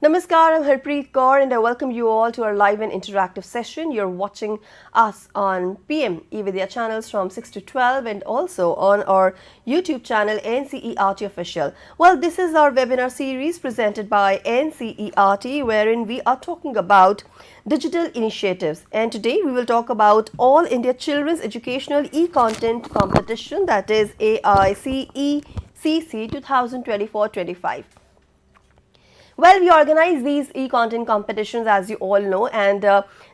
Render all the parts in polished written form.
Namaskar, I'm Harpreet Kaur and I welcome you all to our live and interactive session. You're watching us on PM eVIDYA channels from 6 to 12 and also on our YouTube channel AICECC Official. Well, this is our webinar series presented by AICECC wherein we are talking about digital initiatives, and today we will talk about All India Children's Educational E-Content Competition, that is AICECC 2024-25. Well, we organize these e-content competitions, as you all know, and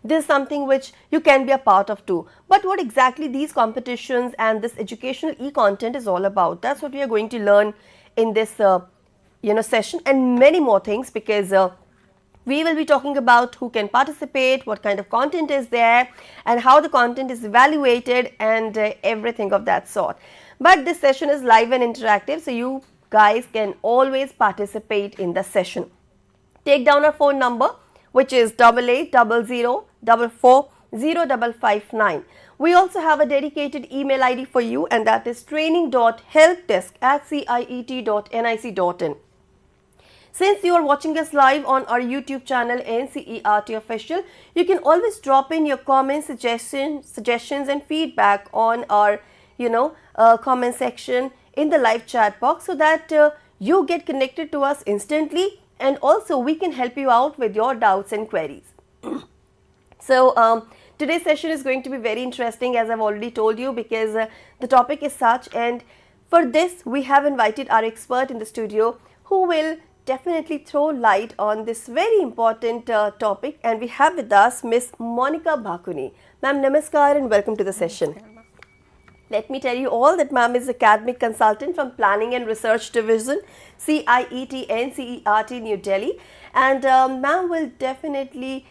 this is something which you can be a part of too. But what exactly these competitions and this educational e-content is all about, that's what we are going to learn in this session, and many more things, because we will be talking about who can participate, what kind of content is there, and how the content is evaluated, and everything of that sort. But this session is live and interactive, so you guys can always participate in the session. Take down our phone number, which is 8800440559. We also have a dedicated email ID for you, and that is training.helpdesk@ciet.nic.in. Since you are watching us live on our YouTube channel AICECC Official, you can always drop in your comments, suggestions and feedback on our comment section in the live chat box, so that you get connected to us instantly, and also we can help you out with your doubts and queries. So today's session is going to be very interesting, as I've already told you, because the topic is such, and for this we have invited our expert in the studio who will definitely throw light on this very important topic, and we have with us Miss Monica Bhakuni. Ma'am, namaskar and welcome to the session. Let me tell you all that ma'am is academic consultant from Planning and Research Division, CIET NCERT, New Delhi, and ma'am will definitely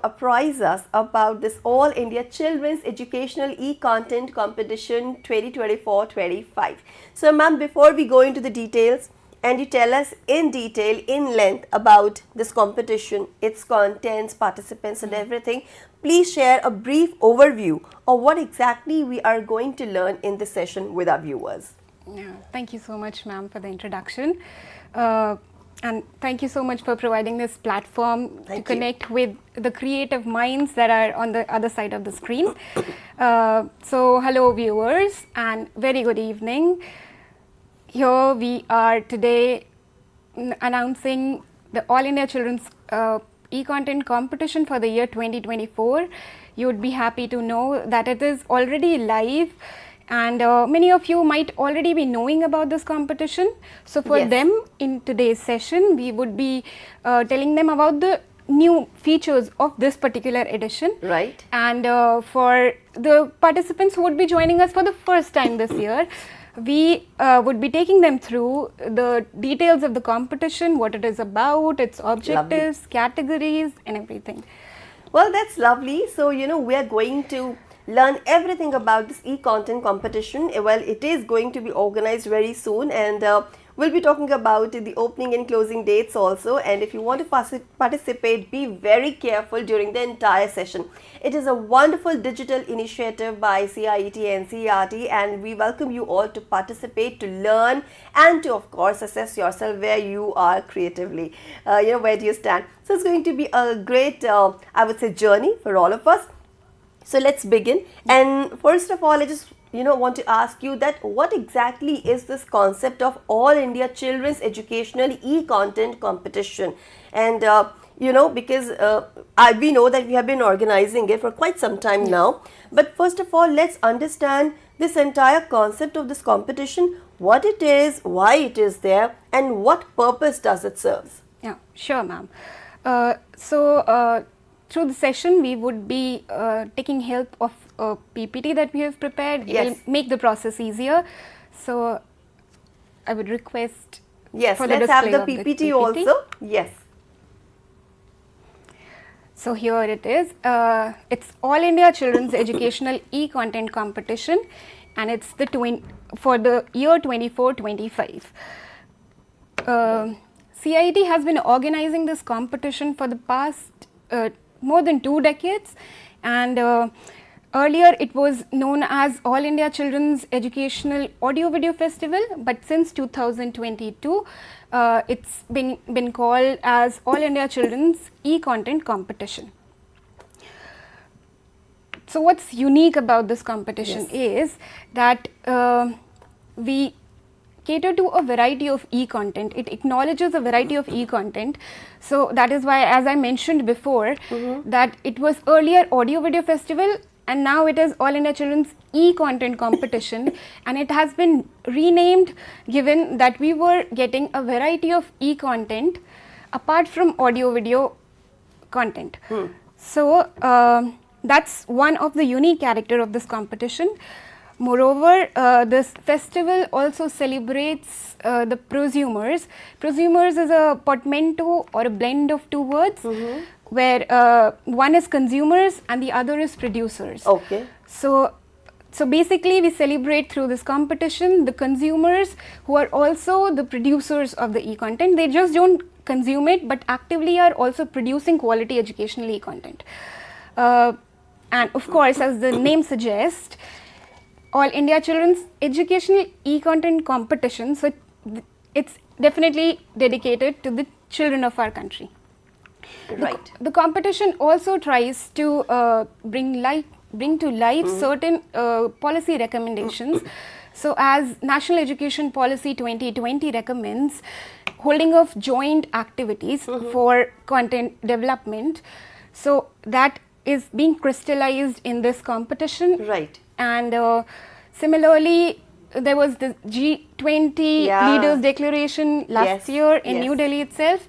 apprise us about this All India Children's Educational E-Content Competition 2024-25. So ma'am, before we go into the details and you tell us in detail, in length about this competition, its contents, participants and everything, please share a brief overview of what exactly we are going to learn in this session with our viewers. Yeah, thank you so much, ma'am, for the introduction. And thank you so much for providing this platform to connect with the creative minds that are on the other side of the screen. So hello viewers and very good evening. Here we are today announcing the All India Children's E-Content Competition for the year 2024. You would be happy to know that it is already live, and many of you might already be knowing about this competition. So for them, in today's session, we would be telling them about the new features of this particular edition. Right. And for the participants who would be joining us for the first time this year, we would be taking them through the details of the competition, what it is about, its objectives, categories and everything. Well, that's lovely. So, we are going to learn everything about this e-content competition. Well, it is going to be organized very soon, and we'll be talking about the opening and closing dates also. And if you want to participate, be very careful during the entire session. It is a wonderful digital initiative by CIET and NCERT, and we welcome you all to participate, to learn, and to, of course, assess yourself where you are creatively. Where do you stand? So it's going to be a great, I would say, journey for all of us. So let's begin. And first of all, I just want to ask you that what exactly is this concept of All India Children's Educational E-Content Competition? And because we know that we have been organizing it for quite some time now. But first of all, let's understand this entire concept of this competition, what it is, why it is there, and what purpose does it serve? Yeah, sure, ma'am. Through the session, we would be taking help of a PPT that we have prepared. It will make the process easier. So I would request for the let's have the PPT also. Yes. So here it is. It's All India Children's Educational E-Content Competition, and it's for the year 24-25. CIET has been organizing this competition for the past more than 2 decades, and Earlier, it was known as All India Children's Educational Audio Video Festival, but since 2022, it's been called as All India Children's E-Content Competition. So what's unique about this competition is that we cater to a variety of e-content. It acknowledges a variety of e-content. So that is why, as I mentioned before, that it was earlier Audio Video Festival, and now it is All India Children's E-Content Competition, and it has been renamed given that we were getting a variety of e-content apart from audio video content. So that's one of the unique character of this competition. Moreover, this festival also celebrates the prosumers. Prosumers is a portmanteau or a blend of two words, where one is consumers and the other is producers. Okay. So basically, we celebrate through this competition the consumers who are also the producers of the e-content. They just don't consume it, but actively are also producing quality educational e-content. And of course, as the name suggests, All India Children's Educational E-Content Competition, so it's definitely dedicated to the children of our country. Right. The competition also tries to bring to life certain policy recommendations. So as National Education Policy 2020 recommends, holding of joint activities for content development. So that is being crystallized in this competition. Right. And similarly, there was the G20 Leaders Declaration last year in New Delhi itself,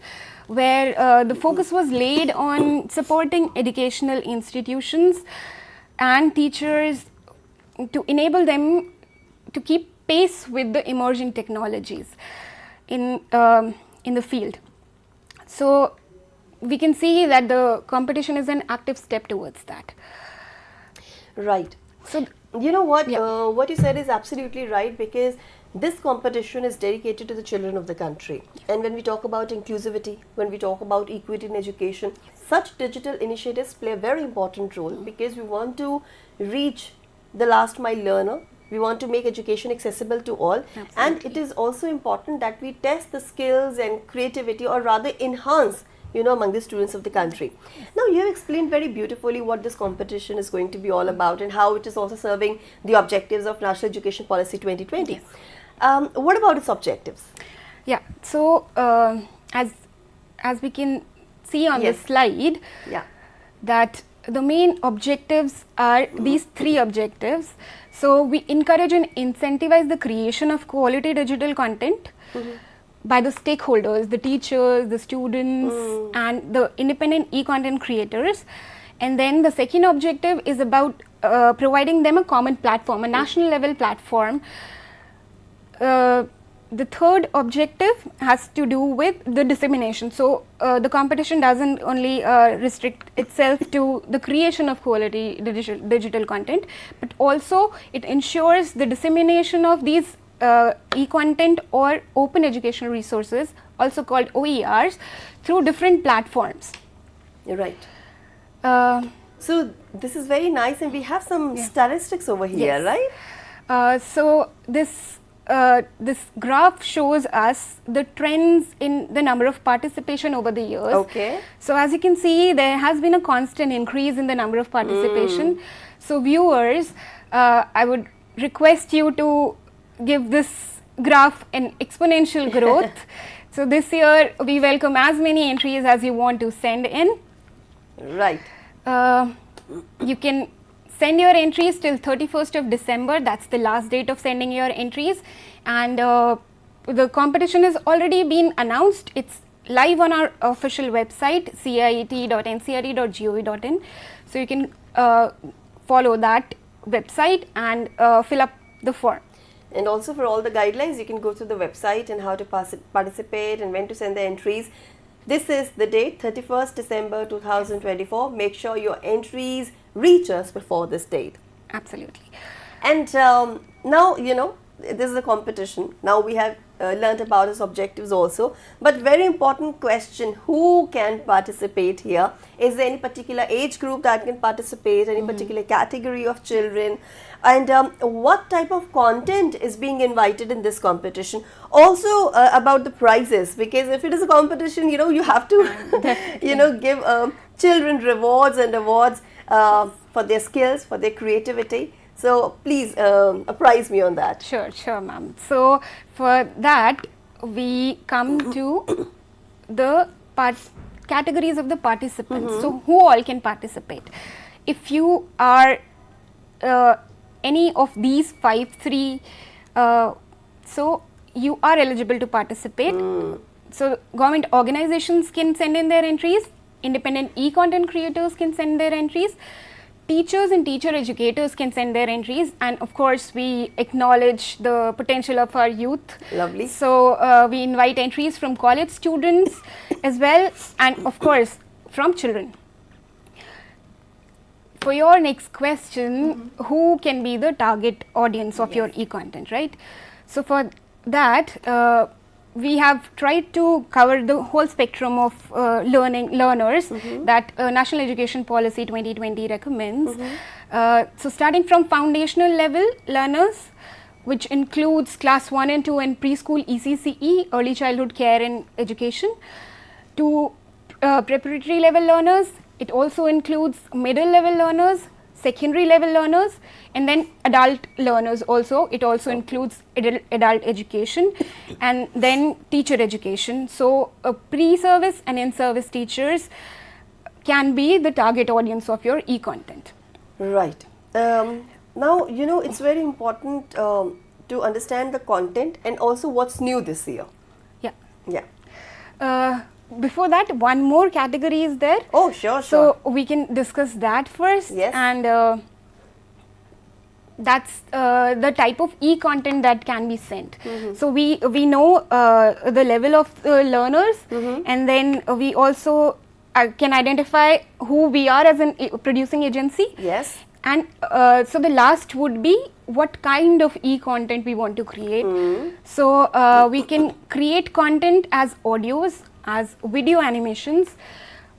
where the focus was laid on supporting educational institutions and teachers to enable them to keep pace with the emerging technologies in the field. So we can see that the competition is an active step towards that. Right. So you know what, what you said is absolutely right, because this competition is dedicated to the children of the country. And when we talk about inclusivity, when we talk about equity in education, such digital initiatives play a very important role, because we want to reach the last mile learner. We want to make education accessible to all. Absolutely. And it is also important that we test the skills and creativity, or rather enhance, among the students of the country. Now, you have explained very beautifully what this competition is going to be all about and how it is also serving the objectives of National Education Policy 2020. Yes. What about its objectives? Yeah, so as we can see on the slide, that the main objectives are these three objectives. So we encourage and incentivize the creation of quality digital content by the stakeholders, the teachers, the students, and the independent e-content creators. And then the second objective is about providing them a common platform, a national level platform. The third objective has to do with the dissemination. So the competition doesn't only restrict itself to the creation of quality digital content, but also it ensures the dissemination of these e-content or open educational resources, also called OERs, through different platforms. You're right. So this is very nice, and we have some statistics over here, right? So this graph shows us the trends in the number of participation over the years. Okay. So as you can see, there has been a constant increase in the number of participation. So viewers, I would request you to give this graph an exponential growth. So this year we welcome as many entries as you want to send in. Right. You can send your entries till 31st of December. That's the last date of sending your entries. And the competition has already been announced. It's live on our official website, ciet.ncre.gov.in. So you can follow that website and fill up the form. And also for all the guidelines, you can go to the website and how to participate and when to send the entries. This is the date, 31st December 2024. Make sure your entries reach us before this date. Absolutely. And now, this is a competition. Now we have learnt about his objectives also. But very important question, who can participate here? Is there any particular age group that can participate, any particular category of children? And what type of content is being invited in this competition? Also about the prizes, because if it is a competition, you know, you have to, you know, give children rewards and awards for their skills, for their creativity. So please apprise me on that. Sure, ma'am. So for that, we come to the categories of the participants. So who all can participate? If you are any of these 3, so you are eligible to participate. So government organizations can send in their entries, independent e-content creators can send their entries, teachers and teacher educators can send their entries, and of course we acknowledge the potential of our youth. Lovely. So we invite entries from college students as well, and of course from children. For your next question, who can be the target audience of your e-content, right? So for that, we have tried to cover the whole spectrum of learners that National Education Policy 2020 recommends. So starting from foundational level learners, which includes class 1 and 2 and preschool ECCE, early childhood care and education, to preparatory level learners. It also includes middle level learners, secondary level learners, and then adult learners also. It also includes adult education and then teacher education. So pre-service and in-service teachers can be the target audience of your e-content. Right. Now, you know, it's very important to understand the content and also what's new this year. Yeah. Yeah. Before that, one more category is there. Oh, sure. So we can discuss that first. Yes. And that's the type of e-content that can be sent. So we know the level of learners, and then we also can identify who we are as a producing agency. Yes. And so the last would be what kind of e-content we want to create. So we can create content as audios, as video animations,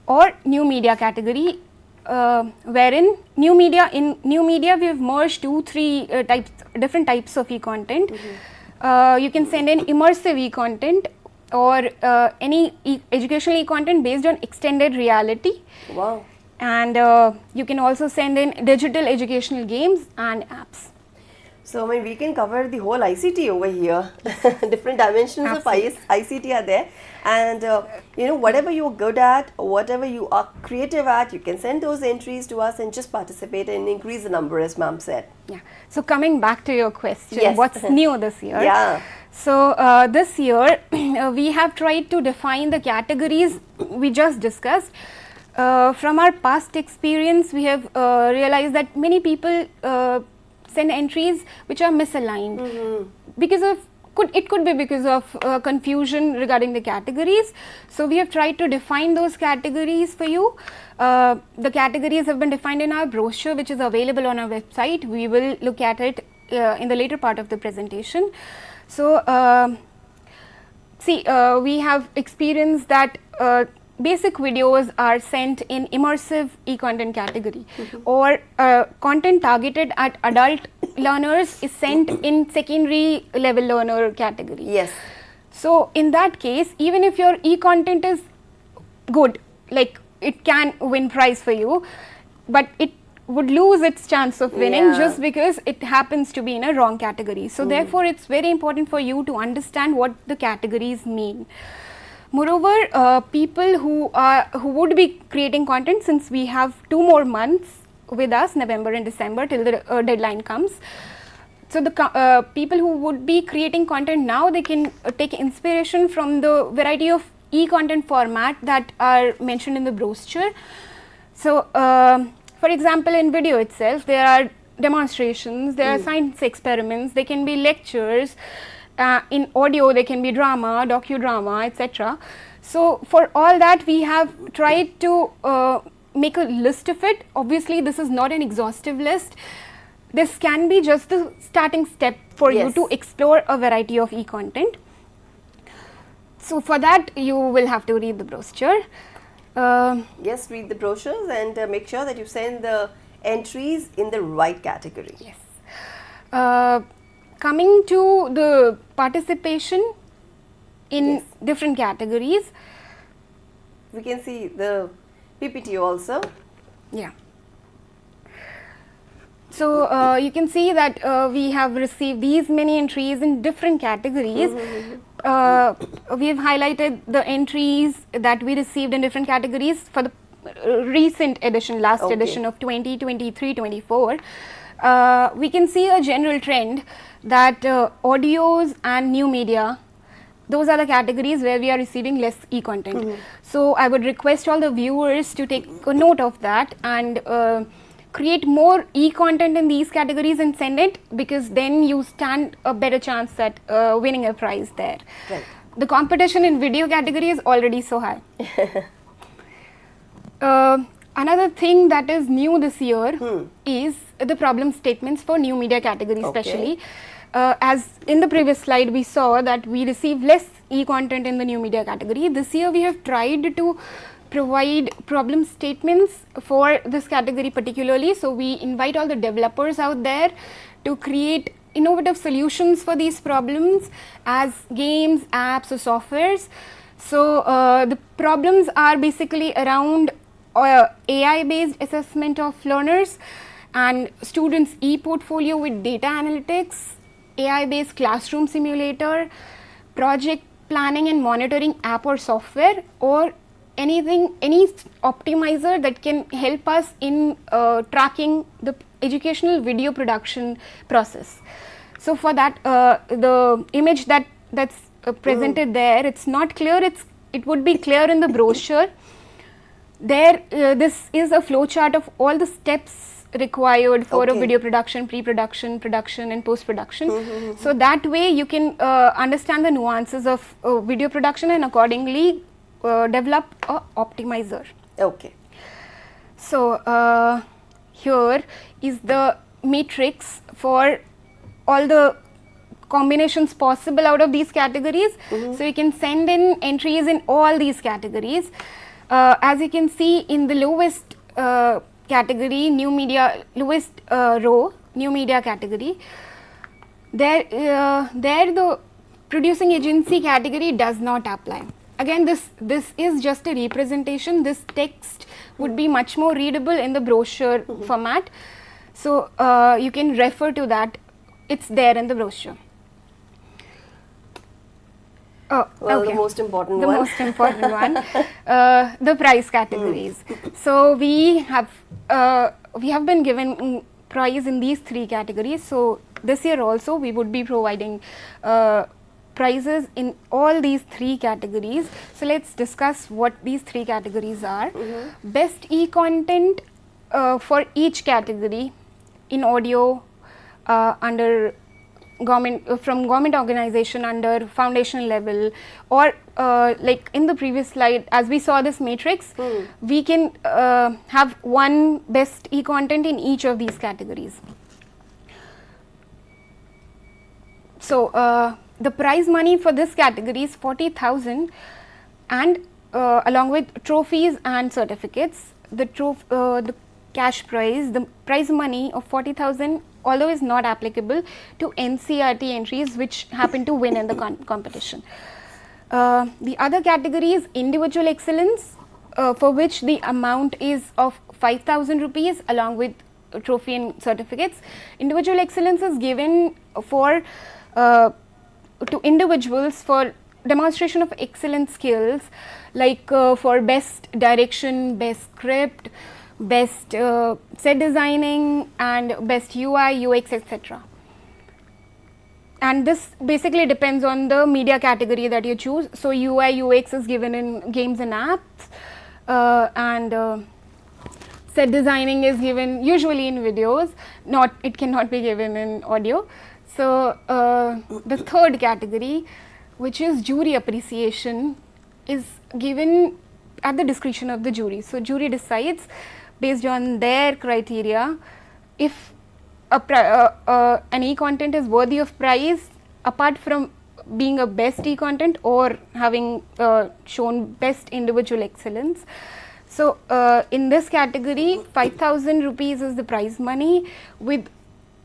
or new media category, wherein new media we have merged 2-3 different types of e-content. You can send in immersive e-content or any educational e-content based on extended reality. Wow. And you can also send in digital educational games and apps. So, I mean, we can cover the whole ICT over here. Different dimensions Absolutely. of ICT are there. And, you know, whatever you're good at, or whatever you are creative at, you can send those entries to us and just participate and increase the number, as ma'am said. Yeah. So coming back to your question, Yes. what's new this year? Yeah. So this year, we have tried to define the categories we just discussed. From our past experience, we have realized that many people send entries which are misaligned because of it could be because of confusion regarding the categories. So we have tried to define those categories for you. The categories have been defined in our brochure, which is available on our website. We will look at it in the later part of the presentation. So see, we have experienced that basic videos are sent in immersive e-content category, or content targeted at adult learners is sent in secondary level learner category. Yes. So in that case, even if your e-content is good, like it can win prize for you, but it would lose its chance of winning just because it happens to be in a wrong category. So therefore, it's very important for you to understand what the categories mean. Moreover, people who would be creating content, since we have 2 more months with us, November and December, till the deadline comes. So the people who would be creating content now, they can take inspiration from the variety of e-content format that are mentioned in the brochure. So for example, in video itself, there are demonstrations, there are science experiments, there can be lectures. In audio, there can be drama, docudrama, etc. So for all that, we have tried to make a list of it. Obviously, this is not an exhaustive list. This can be just the starting step for you to explore a variety of e-content. So for that you will have to read the brochure. Yes, read the brochures and make sure that you send the entries in the right category. Yes. Coming to the participation in different categories. We can see the PPT also. Yeah. So you can see that we have received these many entries in different categories. We have highlighted the entries that we received in different categories for the recent edition, last edition of 2023-24. We can see a general trend that audios and new media, those are the categories where we are receiving less e-content. So I would request all the viewers to take a note of that and create more e-content in these categories and send it, because then you stand a better chance at winning a prize there. Right. The competition in video category is already so high. Another thing that is new this year is the problem statements for new media category especially. As in the previous slide we saw that we receive less e-content in the new media category. This year we have tried to provide problem statements for this category particularly. So we invite all the developers out there to create innovative solutions for these problems as games, apps or softwares. So the problems are basically around AI based assessment of learners and students e-portfolio with data analytics, AI based classroom simulator, project planning and monitoring app or software, or any optimizer that can help us in tracking the educational video production process. So for that the image that's presented there, it's not clear, it would be clear in the brochure. There this is a flow chart of all the steps required for a video production, pre-production, production and post-production. So that way you can understand the nuances of video production and accordingly develop a optimizer. Okay. So here is the matrix for all the combinations possible out of these categories. So you can send in entries in all these categories. As you can see in the lowest category, new media, lowest row, new media category, there the producing agency category does not apply. Again, this is just a representation. This text would be much more readable in the brochure format. So you can refer to that. It's there in the brochure. Oh, well, okay. the most important the one. most important one, the prize categories. So we have been given prize in these three categories. So this year also we would be providing prizes in all these three categories. So let's discuss what these three categories are. Best e-content for each category in audio under government, from government organization under foundation level, or like in the previous slide as we saw this matrix, we can have one best e-content in each of these categories. So the prize money for this category is 40,000 and along with trophies and certificates. The cash prize, the prize money of 40,000 although is not applicable to NCERT entries which happen to win in the competition. The other category is individual excellence, for which the amount is of 5,000 rupees along with trophy and certificates. Individual excellence is given for to individuals for demonstration of excellent skills, like for best direction, best script, best set designing and best UI, UX, etc. And this basically depends on the media category that you choose. So UI, UX is given in games and apps, and set designing is given usually in videos, it cannot be given in audio. So the third category, which is jury appreciation, is given at the discretion of the jury. So jury decides based on their criteria if an e-content is worthy of prize apart from being a best e-content or having shown best individual excellence. So in this category, 5,000 rupees is the prize money with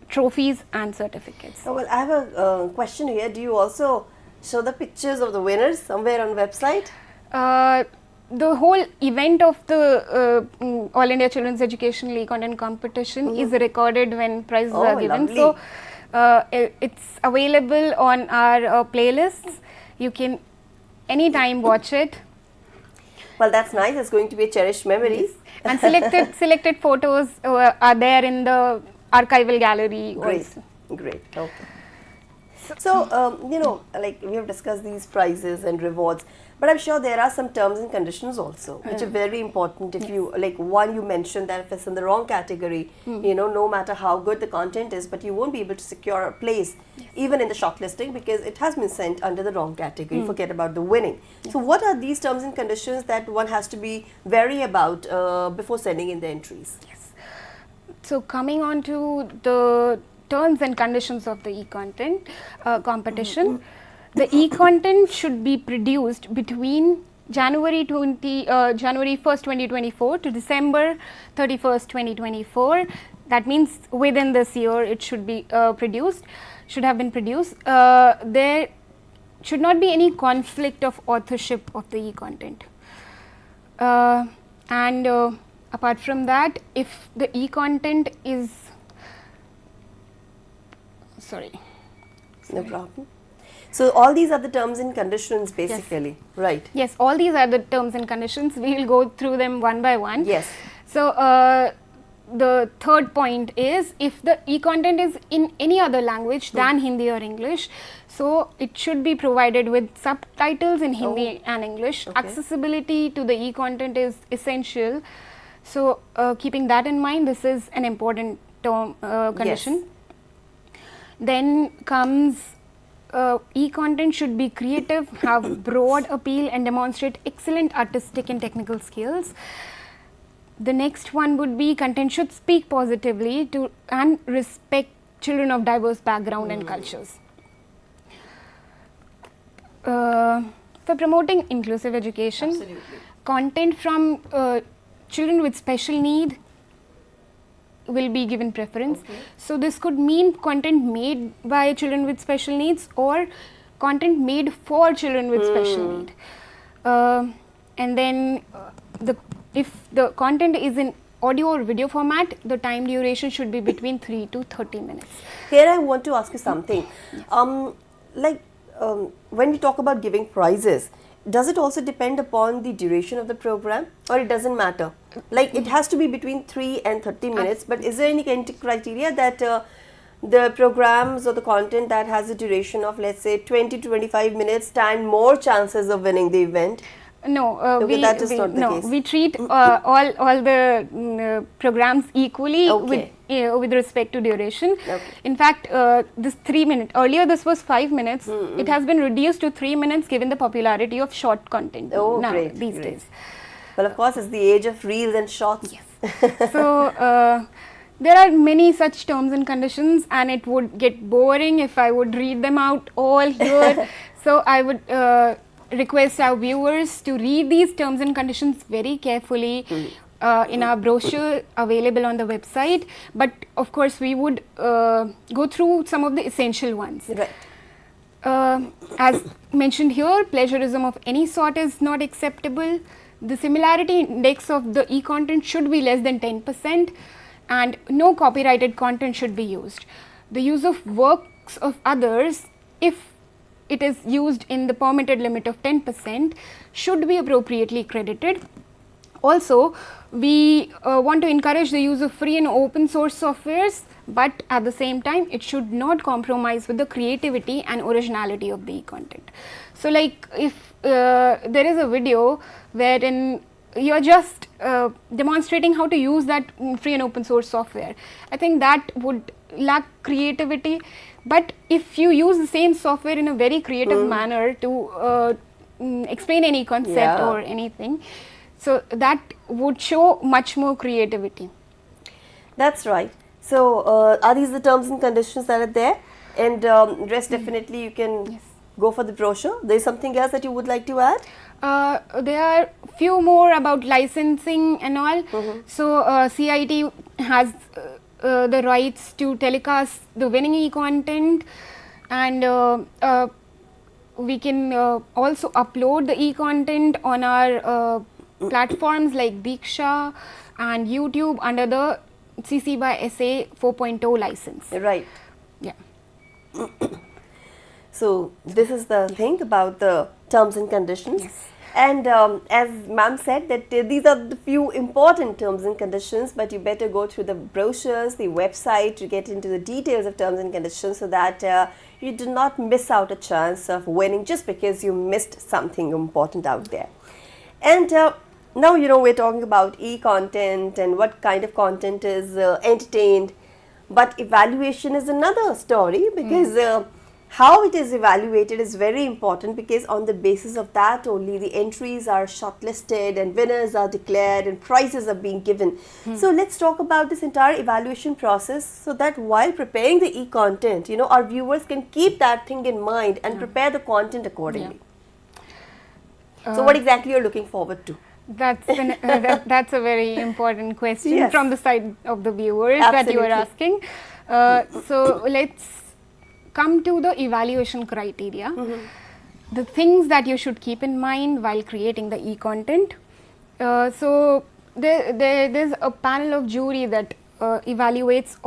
trophies and certificates. Oh, well, I have a question here. Do you also show the pictures of the winners somewhere on website? The whole event of the All India Children's Education e-content competition is recorded when prizes are given. Lovely. So it's available on our playlists. You can anytime watch it. Well, that's nice. It's going to be a cherished memory. Yes. And selected photos are there in the archival gallery. Great, also. Great. Okay. So, you know, like we have discussed these prizes and rewards, but I'm sure there are some terms and conditions also, which are very important. If you, like one you mentioned that if it's in the wrong category, you know, no matter how good the content is, but you won't be able to secure a place even in the shortlisting because it has been sent under the wrong category. Forget about the winning. So what are these terms and conditions that one has to be wary about before sending in the entries? Yes. So coming on to the terms and conditions of the e-content competition, the e-content should be produced between January 1st, 2024 to December 31st, 2024. That means within this year it should be should have been produced. There should not be any conflict of authorship of the e-content. And apart from that, if the e-content is No problem. So all these are the terms and conditions basically, right? Yes, all these are the terms and conditions. We will go through them one by one. Yes. So the third point is if the e-content is in any other language than Hindi or English, so it should be provided with subtitles in Hindi and English. Okay. Accessibility to the e-content is essential. So keeping that in mind, this is an important term condition. Yes. Then comes e-content should be creative, have broad appeal and demonstrate excellent artistic and technical skills. The next one would be content should speak positively to and respect children of diverse background and cultures. For promoting inclusive education, Absolutely. content from children with special need will be given preference. Okay. So this could mean content made by children with special needs or content made for children with special need. And then if the content is in audio or video format, the time duration should be between 3 to 30 minutes. Here I want to ask you something. When we talk about giving prizes, does it also depend upon the duration of the program or it doesn't matter? Like it has to be between 3 and 30 minutes, but is there any kind of criteria that the programs or the content that has a duration of let's say 20 to 25 minutes stand more chances of winning the event? No, that is not the case. We treat all the programs equally with respect to duration. Okay. In fact, this 3 minutes, earlier this was 5 minutes, it has been reduced to 3 minutes given the popularity of short content these days. Well, of course, it's the age of reels and shorts. Yes. So, there are many such terms and conditions and it would get boring if I would read them out all here. So, I would request our viewers to read these terms and conditions very carefully in our brochure available on the website, but of course we would go through some of the essential ones. Right. As mentioned here, plagiarism of any sort is not acceptable. The similarity index of the e-content should be less than 10% and no copyrighted content should be used. The use of works of others, if it is used in the permitted limit of 10%, should be appropriately credited. Also, we want to encourage the use of free and open source softwares, but at the same time, it should not compromise with the creativity and originality of the e-content. So, like if there is a video wherein you are just demonstrating how to use that free and open source software, I think that would lack creativity. But if you use the same software in a very creative manner to explain any concept or anything, so that would show much more creativity. That's right. So, are these the terms and conditions that are there? And rest definitely you can go for the brochure. There's something else that you would like to add? There are few more about licensing and all. So CIT has the rights to telecast the winning e-content, and we can also upload the e-content on our platforms like Diksha and YouTube under the CC by SA 4.0 license. Right. Yeah. So this is the thing about the terms and conditions. Yes. And as ma'am said that these are the few important terms and conditions, but you better go through the brochures, the website to get into the details of terms and conditions, so that you do not miss out a chance of winning just because you missed something important out there. And now we're talking about e-content and what kind of content is entertained, but evaluation is another story, because how it is evaluated is very important, because on the basis of that only the entries are shortlisted and winners are declared and prizes are being given. So let's talk about this entire evaluation process, so that while preparing the e-content, our viewers can keep that thing in mind and prepare the content accordingly. So what exactly you're looking forward to? That's that's a very important question. Yes. From the side of the viewers. Absolutely. That you are asking. So let's come to the evaluation criteria. The things that you should keep in mind while creating the e-content. So there's a panel of jury that evaluates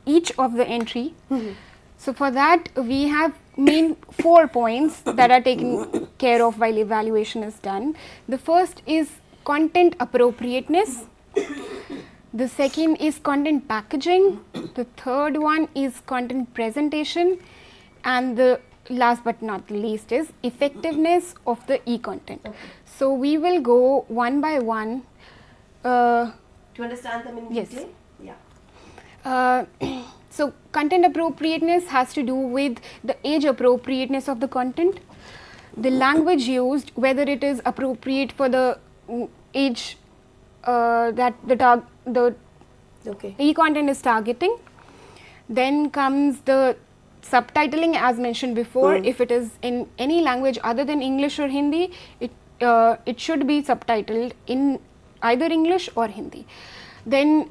each of the entry. So for that we have main 4 points that are taken care of while evaluation is done. The first is content appropriateness. The second is content packaging. The third one is content presentation. And the last but not least is effectiveness of the e-content. So we will go one by one. To understand them in Yes. detail? Yeah. So content appropriateness has to do with the age appropriateness of the content, the language used, whether it is appropriate for the age that the e-content is targeting. Then comes the subtitling, as mentioned before. If it is in any language other than English or Hindi, it should be subtitled in either English or Hindi. Then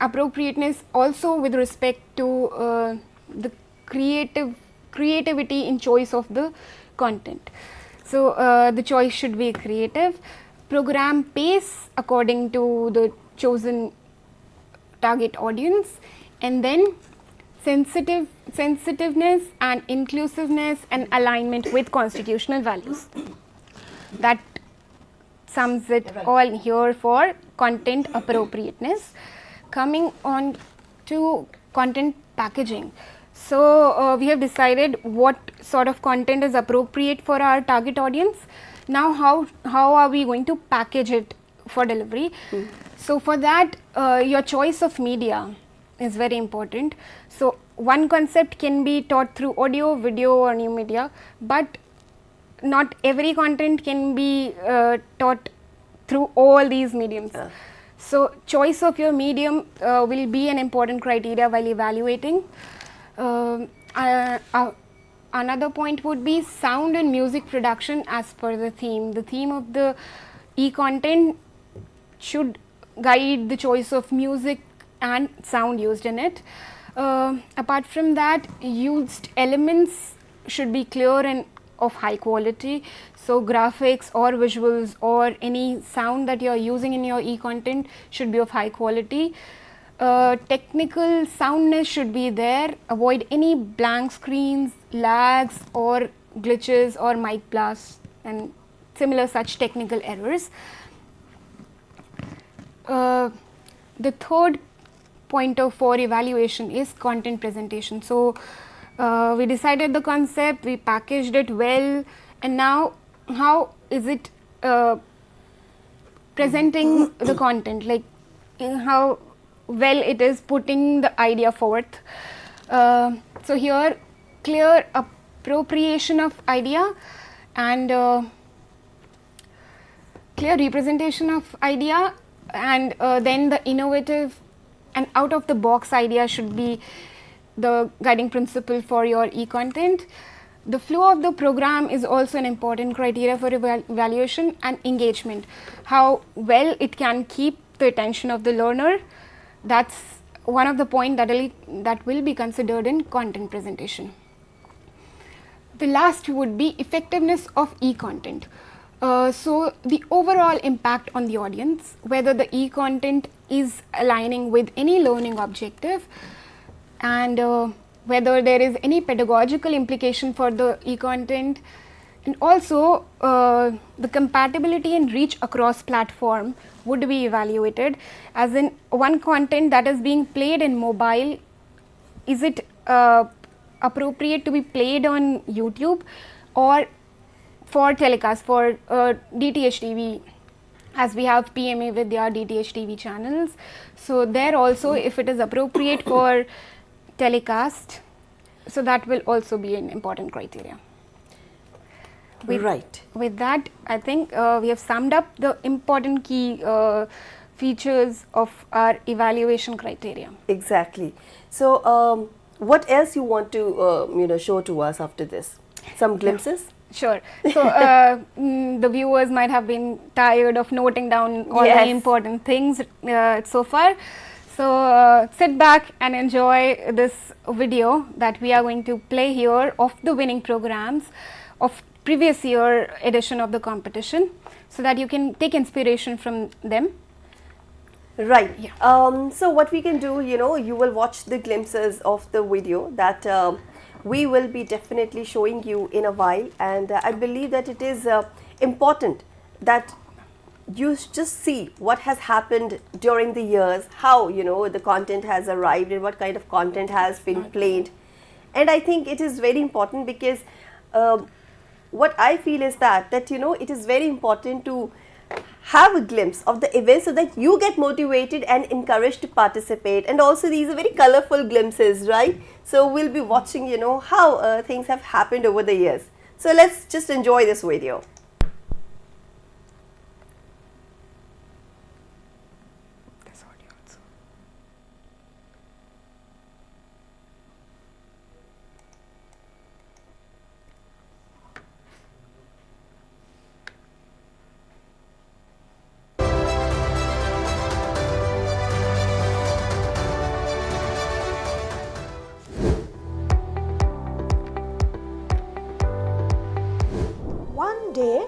appropriateness also with respect to the creativity in choice of the content. So the choice should be creative. Program pace according to the chosen target audience, and then sensitiveness and inclusiveness and alignment with constitutional values. That sums it all here for content appropriateness. Coming on to content packaging. So we have decided what sort of content is appropriate for our target audience. Now how are we going to package it for delivery? So for that your choice of media is very important. So one concept can be taught through audio, video or new media, but not every content can be taught through all these mediums. So choice of your medium will be an important criteria while evaluating. Another point would be sound and music production as per the theme. The theme of the e-content should guide the choice of music and sound used in it. Apart from that, used elements should be clear and of high quality. So graphics or visuals or any sound that you are using in your e-content should be of high quality. Technical soundness should be there. Avoid any blank screens, lags or glitches or mic blasts and similar such technical errors. The third point for evaluation is content presentation. So we decided the concept, we packaged it well, and now how is it presenting the content, like how well it is putting the idea forth. So here clear appropriation of idea and clear representation of idea, and then the innovative and out of the box idea should be the guiding principle for your e-content. The flow of the program is also an important criteria for evaluation and engagement. How well it can keep the attention of the learner, that's one of the points that will be considered in content presentation. The last would be effectiveness of e-content. So the overall impact on the audience, whether the e-content is aligning with any learning objective, and whether there is any pedagogical implication for the e-content, and also the compatibility and reach across platform would be evaluated, as in one content that is being played in mobile, is it appropriate to be played on YouTube or for telecast for DTH TV, as we have PMA with their DTH TV channels. So there also, if it is appropriate for telecast, so that will also be an important criteria. With that, I think we have summed up the important key features of our evaluation criteria. Exactly. So what else you want to show to us after this? Some glimpses? Sure. So the viewers might have been tired of noting down all the important things so far. So sit back and enjoy this video that we are going to play here of the winning programs of previous year edition of the competition, so that you can take inspiration from them. Right. Yeah. So what we can do, you will watch the glimpses of the video that we will be definitely showing you in a while, and I believe that it is important that you just see what has happened during the years, how the content has arrived and what kind of content has been played. And I think it is very important because what I feel is that it is very important to have a glimpse of the event so that you get motivated and encouraged to participate. And also these are very colorful glimpses, right? So we'll be watching how things have happened over the years. So let's just enjoy this video. One day,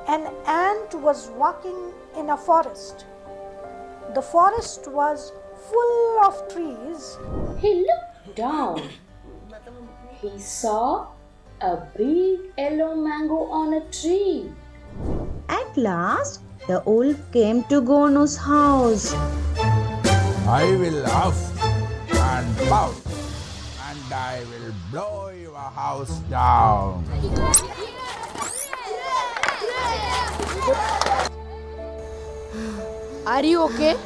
an ant was walking in a forest. The forest was full of trees. He looked down. He saw a big yellow mango on a tree. At last, the wolf came to Gonu's house. I will huff and puff, and I will blow your house down. Are you okay?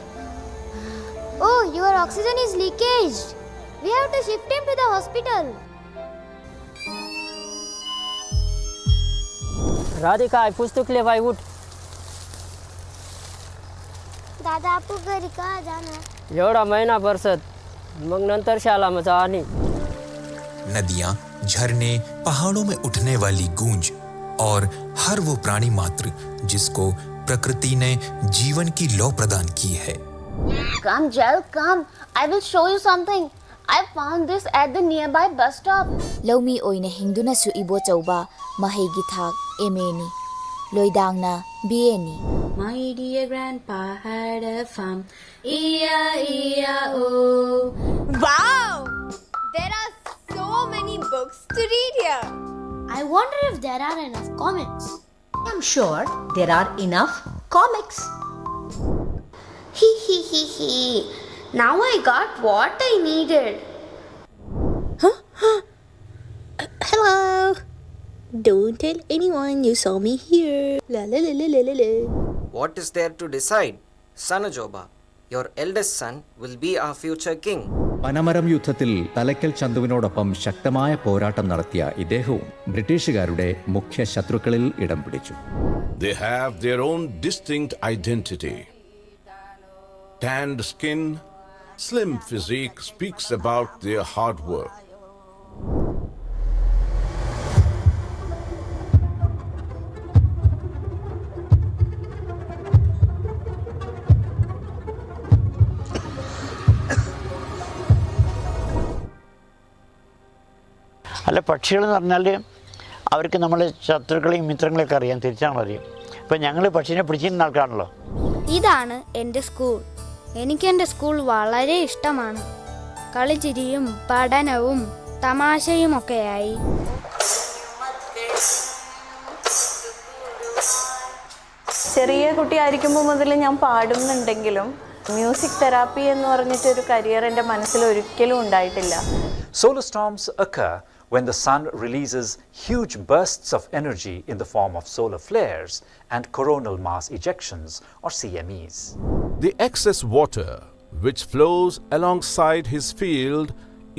Oh, your oxygen is leakaged. We have to shift him to the hospital. Radhika, I pushed to cliff, I would. दादा आपको घरी कहाँ जाना है? एवढा महिना परसत मग नंतर शाळा जाणी. नदियां, झरने, पहाड़ों में उठने वाली गूंज और हर वो प्राणी मात्र जिसको प्रकृति ने जीवन की लौ प्रदान की है. Come, Jel, come. I will show you something. I found this at the nearby bus stop. Laumi oina hingduna su ibo chauba mahegi thak emeni. Loidangna bieni. My dear grandpa had a farm. E-I-E-I-O. Wow! There are so many books to read here. I wonder if there are enough comics. I'm sure there are enough comics. Hee hee hee hee. Now I got what I needed. Hello. Don't tell anyone you saw me here. La la la la la la. What is there to decide? Sanajoba, your eldest son will be our future king. Panamaram യുദ്ധത്തിൽ തലക്കൽ ചന്തുവിനോടൊപ്പം ശക്തമായ പോരാട്ടം നടത്തിയ ഇദ്ദേഹവും ബ്രിട്ടീഷുകാരുടെ മുഖ്യ ശത്രുക്കളിൽ ഇടം പിടിച്ചു. They have their own distinct identity. Tanned skin, slim physique speaks about their hard work. അല്ല പക്ഷികൾ എന്ന് പറഞ്ഞാൽ അവർക്ക് നമ്മൾ ശത്രുക്കളെയും മിത്രങ്ങളെയൊക്കെ അറിയാം, തിരിച്ചറിയാം. ഇപ്പം ഞങ്ങൾ പക്ഷിനെ പിടിച്ചിരുന്ന ആൾക്കാണല്ലോ. ഇതാണ് എൻ്റെ സ്കൂൾ. എനിക്കെൻ്റെ സ്കൂൾ വളരെ ഇഷ്ടമാണ്. കളിച്ചിരിയും പഠനവും തമാശയുമൊക്കെയായി. ചെറിയ കുട്ടിയായിരിക്കുമ്പോൾ മുതൽ ഞാൻ പാടുന്നുണ്ടെങ്കിലും മ്യൂസിക് തെറാപ്പി എന്ന് പറഞ്ഞിട്ടൊരു കരിയർ എൻ്റെ മനസ്സിൽ ഒരിക്കലും ഉണ്ടായിട്ടില്ല. Solar storms occur when the sun releases huge bursts of energy in the form of solar flares and coronal mass ejections, or CMEs. The excess water which flows alongside his field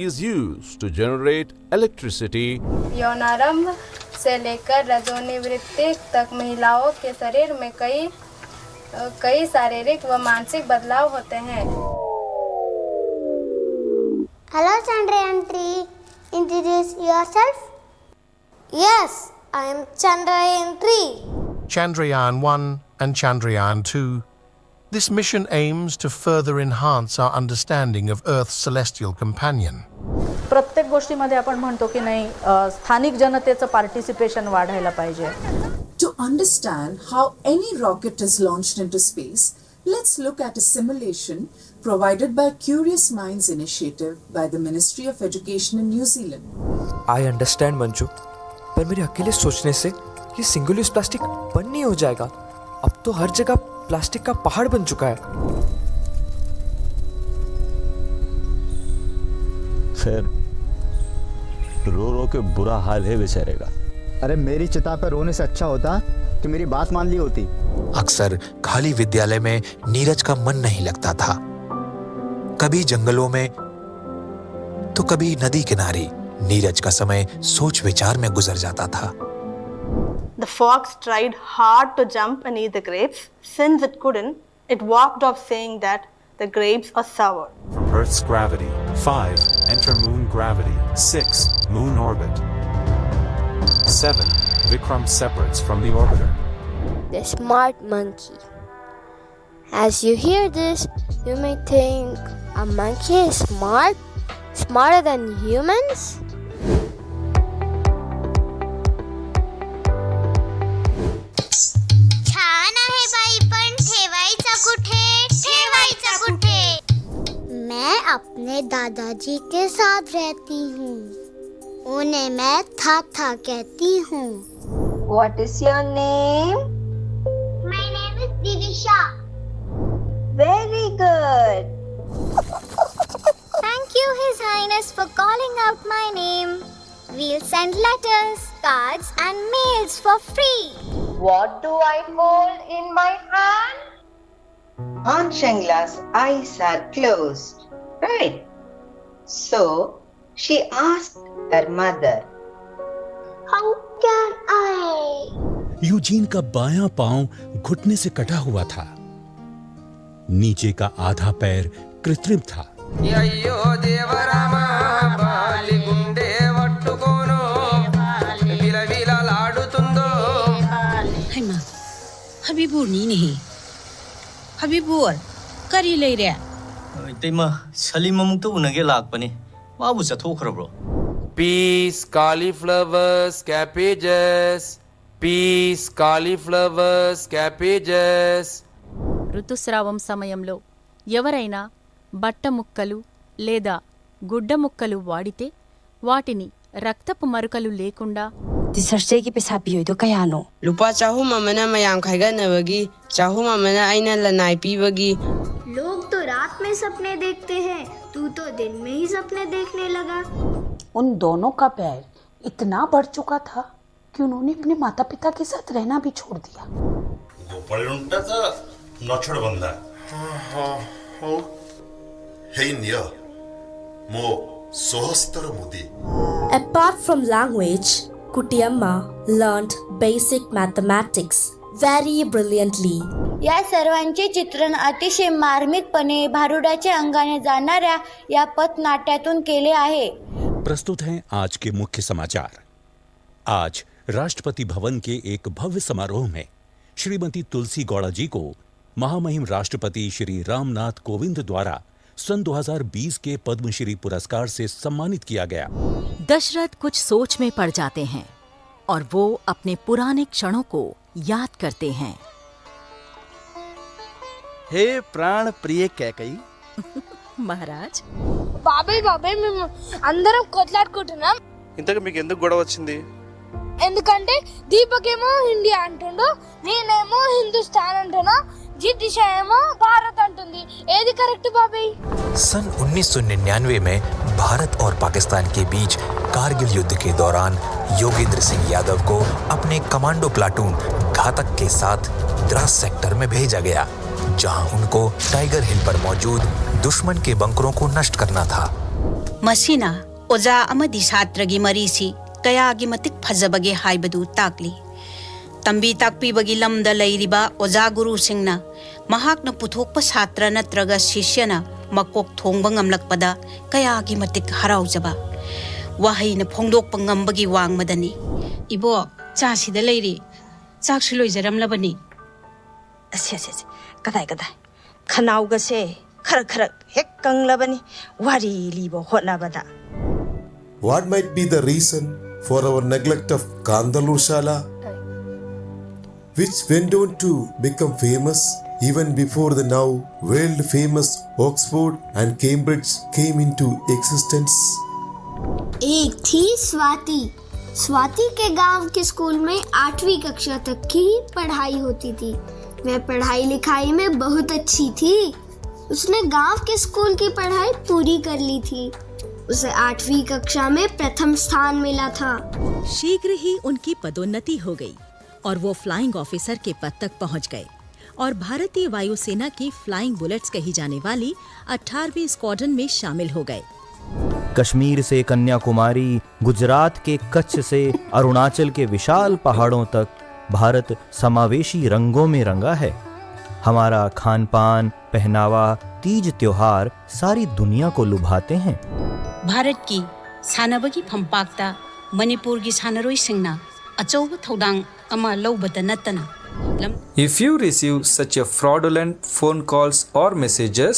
is used to generate electricity. यौनारंभ से लेकर रजोनिवृत्ति तक महिलाओं के शरीर में कई शारीरिक व मानसिक बदलाव होते हैं. Hello Chandrayaan 3, introduce yourself. Yes, I am Chandrayaan 3. Chandrayaan 1 and Chandrayaan 2. This mission aims to further enhance our understanding of Earth's celestial companion. प्रत्येक गोष्टीमध्ये आपण म्हणतो की नाही स्थानिक जनतेचं पार्टिसिपेशन वाढायला पाहिजे. To understand how any rocket is launched into space, let's look at a simulation provided by Curious Minds Initiative by the Ministry of Education in New Zealand. I understand Manju, पर मेरे अकेले सोचने से ये सिंगल यूज प्लास्टिक बंद नहीं हो जाएगा. अब तो हर जगह प्लास्टिक का पहाड़ बन चुका है. खैर, रो रो के बुरा हाल है बेचारे का. अरे मेरी चिता पर रोने से अच्छा होता कि मेरी बात मान ली होती. अक्सर खाली विद्यालय में नीरज का मन नहीं लगता था. कभी जंगलों में तो कभी नदी किनारे नीरज का समय सोच विचार में गुजर जाता था. The fox tried hard to jump and eat the grapes. Since it couldn't, it walked off saying that the grapes are sour. From Earth's gravity, 5. Enter moon gravity. 6. Moon orbit. 7. Vikram separates from the orbiter. The smart monkey. As you hear this, you may think a monkey is smart? Smarter than humans? छान आहे by, पण ठेवायचा कुठे? ठेवायचा कुठे? मैं अपने दादाजी के साथ रहती हूँ. उन्हें मैं था कहती हूँ. What is your name? My name is Divisha. Very good. Thank you, His Highness, for calling out my name. We'll send letters, cards, and mails for free. What do I hold in my hand? Aunt Shangla's eyes are closed, right? So she asked her mother, How can I? Eugene का बायां पांव घुटने से कटा हुआ था. नीचे का आधा पैर कृत्रिम था. हबीबुरनी नहीं हबीबुर करी लेरे इतैमा सलीम अमुक तो उनगे लाकपने माबु चथोखरब्रो. Peas, cauliflowers, cabbages. Peas, cauliflowers, cabbages. ఋతుస్రావం సమయంలో ఎవరైనా బట్ట ముక్కలు లేదా గుడ్డ ముక్కలు వాడితే వాటిని రక్తపు మరకలు లేకుండా 디서스제기 पेसापियोइदो कयानो लुपा चाहुम अमना मयाम खाइगनबगी चाहुम अमना आइना लनाई पीबगी. लोग तो रात में सपने देखते हैं, तू तो दिन में ही सपने देखने लगा. उन दोनों का पैर इतना बढ़ चुका था कि उन्होंने अपने माता पिता के साथ रहना भी छोड़ दिया. गोपालुंटा था नछड़ बंदा. हेइनिया मो सोहस्तर मुदी. Apart from language, Kutiyamma learned basic mathematics very brilliantly. या सर्वांचे चित्रण अतिशय मार्मिकपणे भारुडाच्या अंगाने जाणाऱ्या या पथनाट्यातून केले आहे. प्रस्तुत हैं आज के मुख्य समाचार. आज राष्ट्रपति भवन के एक भव्य समारोह में श्रीमती तुलसी गौड़ा जी को महामहिम राष्ट्रपति श्री रामनाथ कोविंद द्वारा सन 2020 के पद्मश्री पुरस्कार से सम्मानित किया गया। दशरथ कुछ सोच में पड़ जाते हैं और वो अपने पुराने क्षणों को याद करते हैं। हे प्राण प्रिय कैकई महाराज, బాబాయ్ మేము అందరం కొట్లాడుకుంటున్నాం. ఇంతకు మీకు ఎందుకు గొడవ వచ్చింది? ఎందుకంటే దీపక్ ఏమో ఇండియా అంటుండు, నేనేమో హిందుస్థాన్ అంటున్నా, దిశ ఏమో భారత్ అంటుంది. ఏది కరెక్ట్ బాబాయ్? सन 1999 में भारत और पाकिस्तान के बीच कारगिल युद्ध के दौरान योगेंद्र सिंह यादव को अपने कमांडो प्लाटून घातक के साथ द्रास सेक्टर में भेजा गया, जहां उनको टाइगर हिल पर मौजूद दुश्मन के बंकरों को नष्ट करना था। मसीना ओजा अमदी छात्रगी मरीसी कयागी मतिक फजबगे हाइबदु ताकली। तंबी ताकपीबगी लमदा लैरिबा ओजा गुरु सिंहना महाकना पुथोकप छात्र नत्रगा शिष्यना मकोक थोंगबा ngamlakpada कयागी मतिक हराउजबा वाहैना फोंदोकपा ngambagi वांगमदनी। इबो चासिदा लैरि चाकसु लोइजरमलबनी। असे कदाई खनाउगसे खर हेक कंगलबनी वारी लिबो होटनाबदा। What might be the reason for our neglect of Kandalur Shala, which went on to become famous even before the now world famous Oxford and Cambridge came into existence? एक थी स्वाति के गांव के स्कूल में 8वीं कक्षा तक की पढ़ाई होती थी। वह पढ़ाई लिखाई में बहुत अच्छी थी। उसने गांव के स्कूल की पढ़ाई पूरी कर ली थी। उसे 8वीं कक्षा में प्रथम स्थान मिला था। शीघ्र ही उनकी पदोन्नति हो गई और वो फ्लाइंग ऑफिसर के पद तक पहुंच गए और भारतीय वायुसेना की फ्लाइंग बुलेट्स कही जाने वाली 18वीं स्क्वाड्रन में शामिल हो गए। कश्मीर से कन्याकुमारी, गुजरात के कच्छ से अरुणाचल के विशाल पहाड़ों तक भारत समावेशी रंगों में रंगा है। हमारा खान पान, पहनावा, तीज त्योहार सारी दुनिया को लुभाते हैं। भारत की सानबगी फंपाक्ता मणिपुर की सानरोई सिंगना अचौब थौदांग अमा लौबता नतना। If you receive such a fraudulent phone calls or messages,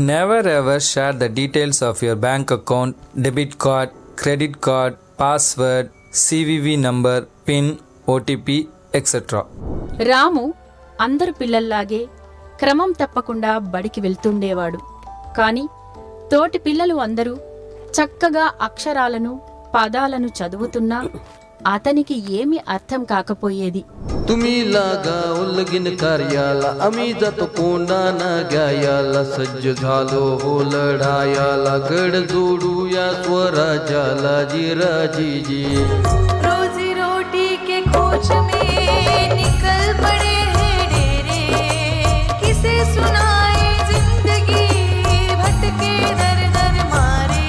never ever share the details of your bank account, debit card, credit card, password, CVV number, PIN, OTP, etc. రాము అందరు పిల్లల్లాగే క్రమం తప్పకుండా బడికి వెళ్తుండేవాడు. కానీ తోటి పిల్లలు అందరూ చక్కగా అక్షరాలను పదాలను చదువుతున్నా అతనికి ఏమీ అర్థం కాకపోయేది. तुम्ही लागा उल्लगिन कार्याला आम्ही जातो कोंडाना गायाला सज्ज झालो हो लढायाला गड जोडूया स्वराज्याला जिराजीजी. रोजी रोटी के खोज में निकल पड़े हैं डेरे, किसे सुनाए जिंदगी भटके दर दर मारे.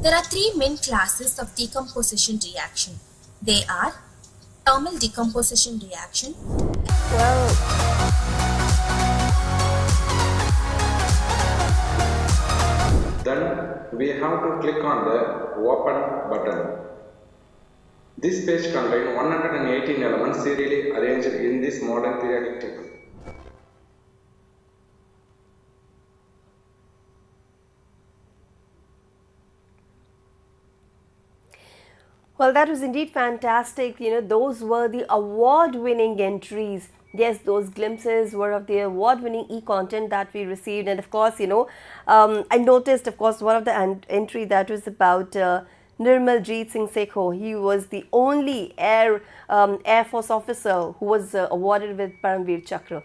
There are 3 main classes of decomposition reaction. They are thermal decomposition reaction. Then we have to click on the open button. This page contains 118 elements serially arranged in this modern periodic table. Well, that was indeed fantastic. You know, those were the award-winning entries. Yes, those glimpses were of the award-winning e-content that we received. And of course, you know, I noticed, of course, one of the entry that was about Nirmaljeet Singh Sekho. He was the only Air Force officer who was awarded with Paramveer Chakra.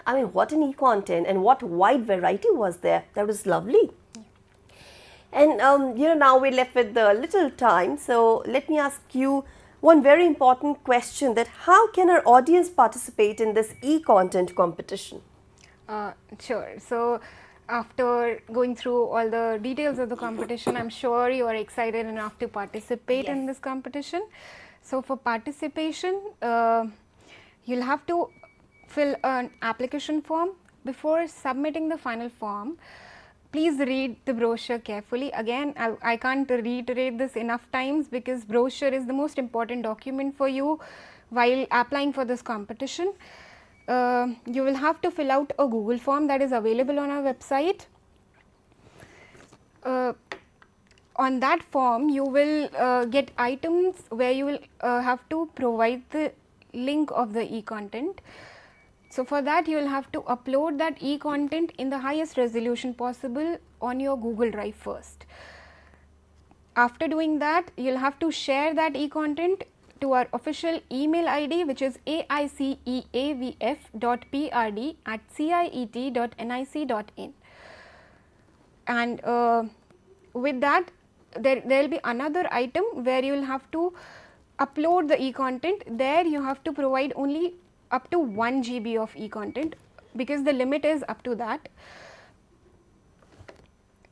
I mean, what an e-content and what wide variety was there. That was lovely. And you know, now we're left with a little time, so let me ask you one very important question, that how can our audience participate in this e-content competition? Sure. So after going through all the details of the competition, I'm sure you are excited enough to participate in this competition. So for participation, you'll have to fill an application form. Before submitting the final form, please read the brochure carefully. Again, I can't reiterate this enough times because brochure is the most important document for you while applying for this competition. You will have to fill out a Google form that is available on our website. On that form, you will get items where you will have to provide the link of the e-content. So, for that you will have to upload that e-content in the highest resolution possible on your Google Drive first. After doing that, you will have to share that e-content to our official email ID, which is aiceeavf.prd@ciet.nic.in. And with that, there will be another item where you will have to upload the e-content. There you have to provide only up to 1 GB of e-content because the limit is up to that.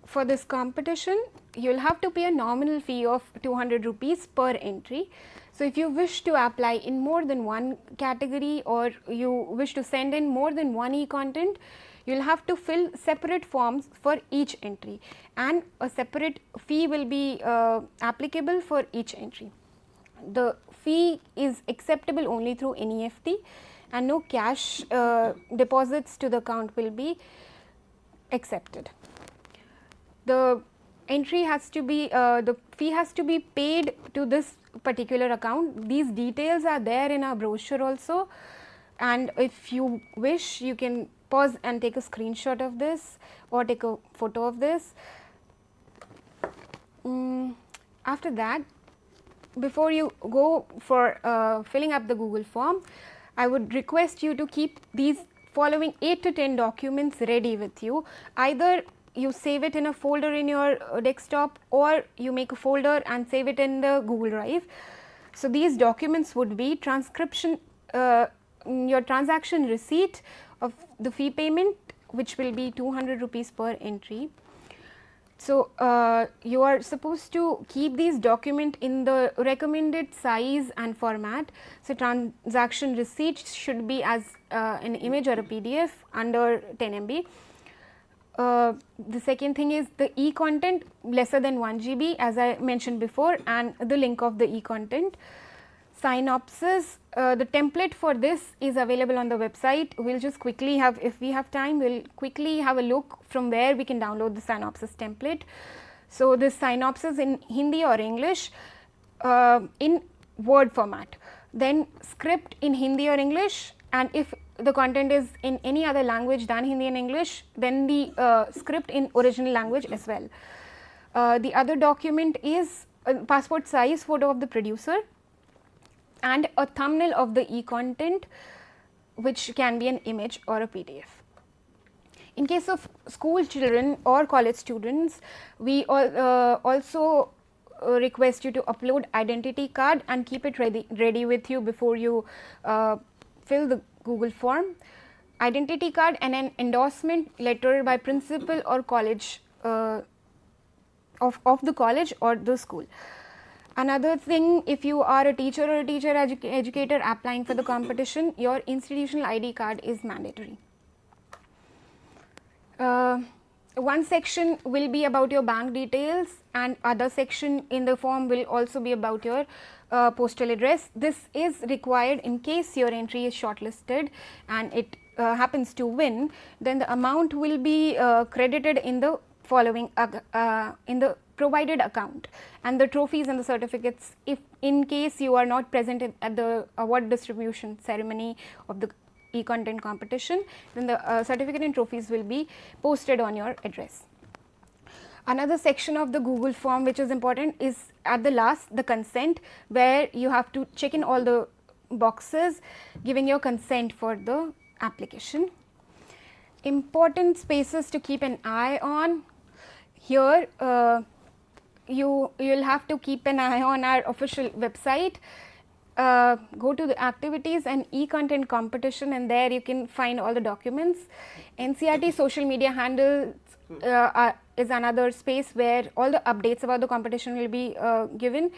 For this competition, you will have to pay a nominal fee of 200 rupees per entry. So, if you wish to apply in more than one category or you wish to send in more than one e-content, you will have to fill separate forms for each entry, and a separate fee will be applicable for each entry. The fee is acceptable only through NEFT, and no cash deposits to the account will be accepted. The entry has to be, the fee has to be paid to this particular account. These details are there in our brochure also, and if you wish, you can pause and take a screenshot of this or take a photo of this. After that, before you go for filling up the Google form, I would request you to keep these following 8 to 10 documents ready with you. Either you save it in a folder in your desktop, or you make a folder and save it in the Google Drive. So, these documents would be transcription, your transaction receipt of the fee payment, which will be 200 rupees per entry. So, you are supposed to keep these documents in the recommended size and format. So, transaction receipt should be as an image or a PDF under 10 MB. The second thing is the e-content lesser than 1 GB, as I mentioned before, and the link of the e-content. Synopsis, the template for this is available on the website. We will just quickly have, if we have time, we will quickly have a look from where we can download the synopsis template. So, this synopsis in Hindi or English in Word format, then script in Hindi or English, and if the content is in any other language than Hindi and English, then the script in original language as well. The other document is a passport size photo of the producer and a thumbnail of the e-content, which can be an image or a PDF. In case of school children or college students, we also request you to upload identity card and keep it ready with you before you fill the Google form. Identity card and an endorsement letter by principal or college of the college or the school. Another thing, if you are a teacher or a teacher educator applying for the competition, your institutional ID card is mandatory. One section will be about your bank details, and other section in the form will also be about your postal address. This is required in case your entry is shortlisted and it happens to win, then the amount will be credited in the following in the provided account, and the trophies and the certificates, if in case you are not present at the award distribution ceremony of the e-content competition, then the certificate and trophies will be posted on your address. Another section of the Google form which is important is at the last, the consent, where you have to check in all the boxes giving your consent for the application. Important spaces to keep an eye on. Here you will have to keep an eye on our official website. Go to the activities and e-content competition, and there you can find all the documents. NCERT social media handles is another space where all the updates about the competition will be given.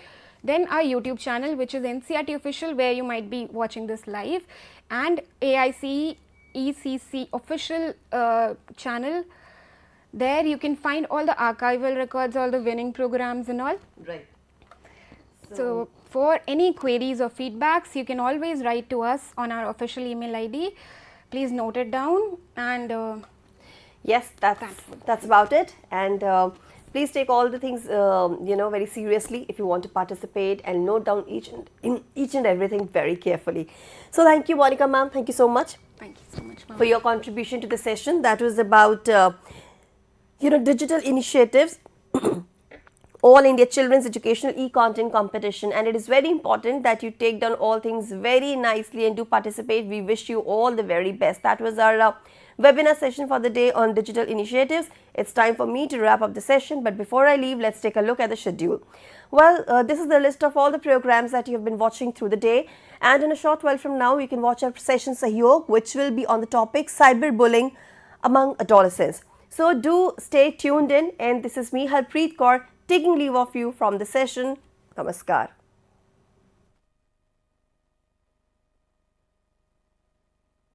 Then our YouTube channel, which is NCERT official, where you might be watching this live, and AICECC official channel, There you can find all the archival records, all the winning programs and all. Right. So for any queries or feedbacks, you can always write to us on our official email ID. Please note it down, and yes, that's about it. And please take all the things very seriously if you want to participate, and note down each and everything very carefully. So thank you, Monica ma'am. Thank you so much. Thank you so much, ma'am, for your contribution to the session. That was about digital initiatives. All India Children's Educational E-Content Competition, and it is very important that you take down all things very nicely and do participate. We wish you all the very best. That was our webinar session for the day on digital initiatives. It's time for me to wrap up the session, but before I leave, let's take a look at the schedule. Well, this is the list of all the programs that you have been watching through the day, and in a short while from now, you can watch our session Sahyog, which will be on the topic cyberbullying among adolescents. So do stay tuned in, and this is me, Harpreet Kaur, taking leave of you from the session. Namaskar.